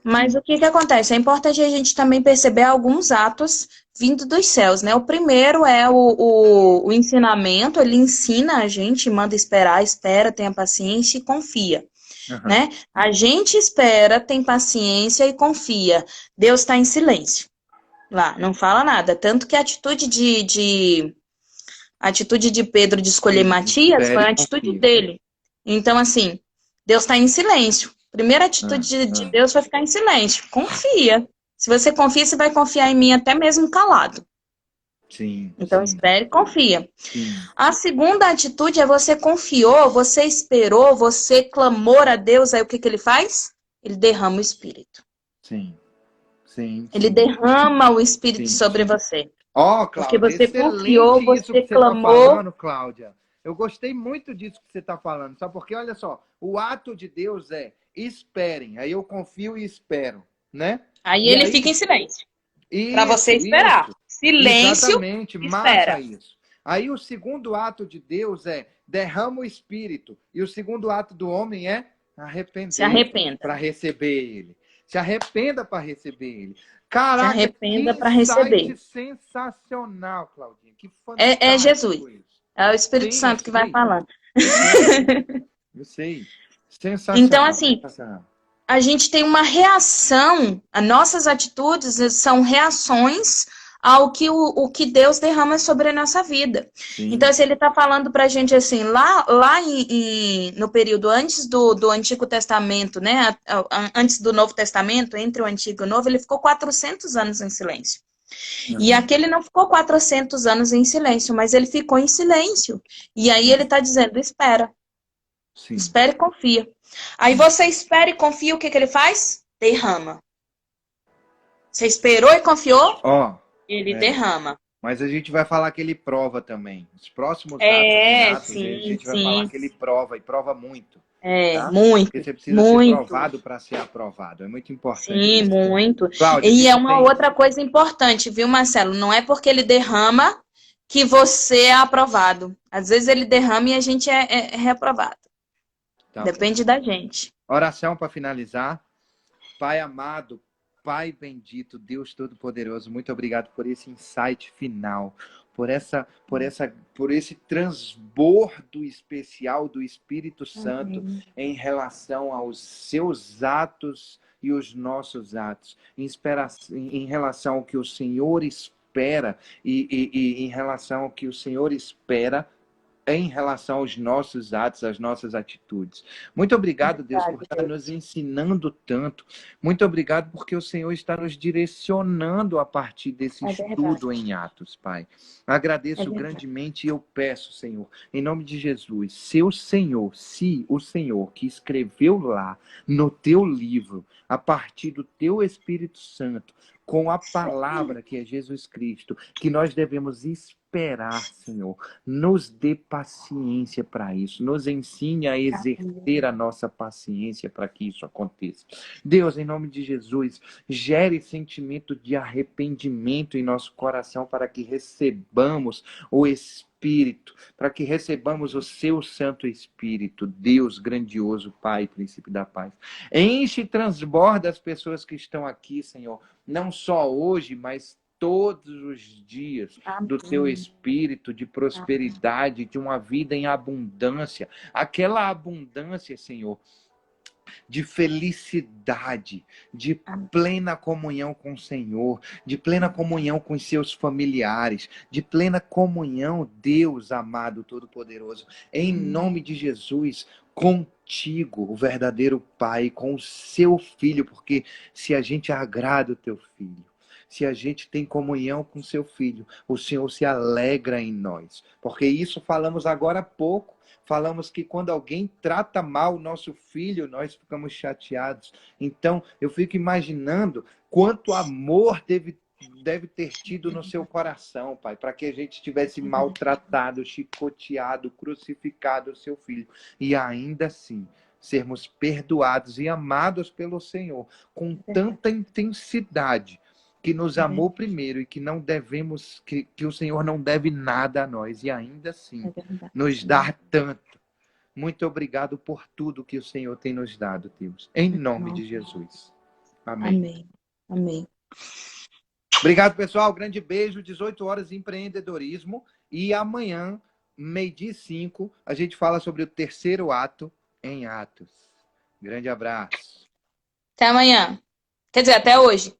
Mas o que acontece? É importante a gente também perceber alguns atos vindo dos céus, né? O primeiro é o ensinamento, ele ensina a gente, manda esperar, espera, tenha paciência e confia, né? A gente espera, tem paciência e confia. Deus está em silêncio. Lá, não fala nada. Tanto que a atitude de Pedro de escolher Matias foi a atitude dele. Então, assim, Deus está em silêncio. Primeira atitude de Deus foi ficar em silêncio. Confia. Se você confia, você vai confiar em mim até mesmo calado. Sim. Então, espere e confia. Sim. A segunda atitude é você confiou, você esperou, você clamou a Deus. Aí o que ele faz? Ele derrama o Espírito. Sim. Ele derrama o Espírito sobre você. Ó, Cláudia, porque você confiou, você clamou. Tá falando, Cláudia. Eu gostei muito disso que você está falando. Sabe por quê? Olha só, o ato de Deus é esperem. Aí eu confio e espero, né? Aí ele fica em silêncio. Para você esperar. Isso. Silêncio. Exatamente, espera. massa isso. Aí o segundo ato de Deus é derrama o Espírito. E o segundo ato do homem é arrepender. Se arrependa. Para receber ele. Se arrependa para receber ele. Caraca, se arrependa para receber. Sensacional, Claudinha. Que fantástico. É Jesus. É o Espírito Santo que vai falando. Eu sei. Sensacional. Então, assim, a gente tem uma reação. As nossas atitudes são reações ao que o que Deus derrama sobre a nossa vida. Sim. Então, se ele está falando para a gente assim, lá no período antes do Antigo Testamento, né, antes do Novo Testamento, entre o Antigo e o Novo, ele ficou 400 anos em silêncio. E aquele não ficou 400 anos em silêncio, mas ele ficou em silêncio. E aí ele está dizendo, espera. Sim. Espera e confia. Aí você espera e confia, o que que ele faz? Derrama. Você esperou e confiou? Ó, Ele é, derrama. mas a gente vai falar que ele prova também. Os próximos atos em É, Atos, a sim, gente vai falar sim. que ele prova, e prova muito, É, tá? Porque muito, você precisa ser muito. provado para ser aprovado. É muito importante Sim, isso. muito. Cláudia, o que E é que uma tem? outra coisa importante, viu, Marcelo? Não é porque ele derrama que você é aprovado. Às vezes ele derrama e a gente é reprovado. Tá bom. Depende da gente. Oração para finalizar. Pai amado, Pai bendito, Deus Todo-Poderoso, muito obrigado por esse insight final, por esse transbordo especial do Espírito Santo Amém. em relação aos seus atos e os nossos atos, em relação ao que o Senhor espera e em relação ao que o Senhor espera em relação aos nossos atos, às nossas atitudes. Muito obrigado, Deus, por Verdade, estar nos Deus. ensinando tanto. Muito obrigado porque o Senhor está nos direcionando a partir desse É estudo verdade. em Atos, Pai. É Agradeço verdade. grandemente e eu peço, Senhor, em nome de Jesus, se o Senhor que escreveu lá no teu livro, a partir do teu Espírito Santo, com a palavra que é Jesus Cristo, que nós devemos esperar, Senhor. Nos dê paciência para isso. Nos ensine a exercer a nossa paciência para que isso aconteça. Deus, em nome de Jesus, gere sentimento de arrependimento em nosso coração para que recebamos o Espírito, para que recebamos o seu Santo Espírito. Deus grandioso, Pai, Príncipe da Paz. Enche e transborda as pessoas que estão aqui, Senhor. Não só hoje, mas todos os dias do teu Amém. espírito de prosperidade, de uma vida em abundância. Aquela abundância, Senhor, de felicidade, de plena comunhão com o Senhor, de plena comunhão com os seus familiares, de plena comunhão, Deus amado Todo-Poderoso, em nome de Jesus, contigo, o verdadeiro Pai, com o seu Filho, porque se a gente agrada o teu Filho, se a gente tem comunhão com seu Filho, o Senhor se alegra em nós, porque isso falamos agora há pouco. Falamos que quando alguém trata mal o nosso filho, nós ficamos chateados. Então, eu fico imaginando quanto amor deve ter tido no seu coração, Pai, para que a gente tivesse maltratado, chicoteado, crucificado o seu filho. E ainda assim, sermos perdoados e amados pelo Senhor com tanta intensidade que nos amou primeiro e que não devemos, que o Senhor não deve nada a nós, e ainda assim nos dar tanto. Muito obrigado por tudo que o Senhor tem nos dado, Deus. Em nome de Jesus. Amém. Amém. Amém. Obrigado, pessoal. Grande beijo. 18 horas empreendedorismo. E amanhã, 12h05, a gente fala sobre o terceiro ato em Atos. Grande abraço. Até amanhã. Quer dizer, até hoje.